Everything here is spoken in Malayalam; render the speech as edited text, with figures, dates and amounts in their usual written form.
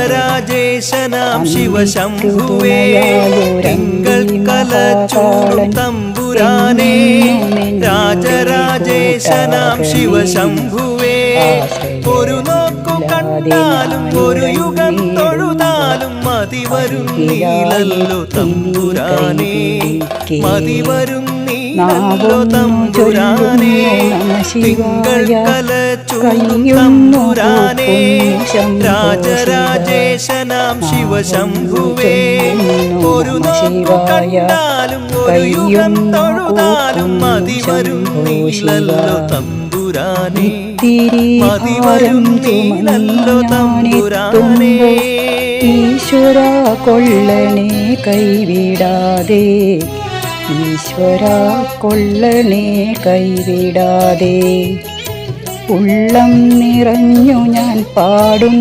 രാജരാജേശനാം ശിവശംഭുവേ തിങ്കൾ കലചൂടും തമ്പുരാനേ രാജരാജേശനാം ശിവശംഭുവേ ഒരു നോക്കു കണ്ടാലും ഒരു യുഗം തൊഴുതാലും മതി വരും നീലല്ലോ തമ്പുരാനേ മതി വരും നീലല്ലോ തമ്പുരാനേ തിങ്കൾ കലചൂടും തമ്പുരാനേ രാജരാജേശനാം ശിവശംഭുവേ ഒരു നോക്കു കണ്ടാലും ഒരു യുഗം തൊഴുതാലും മതി വരും നീലല്ലോ തമ്പുരാനേ മതി വരും നീലല്ലോ തമ്പുരാനേ ഈശ്വര കൊള്ളണേ കൈവിടാതെ ഈശ്വര കൊള്ളണേ കൈവിടാതെ ഉള്ളം നിറഞ്ഞു ഞാൻ പാടും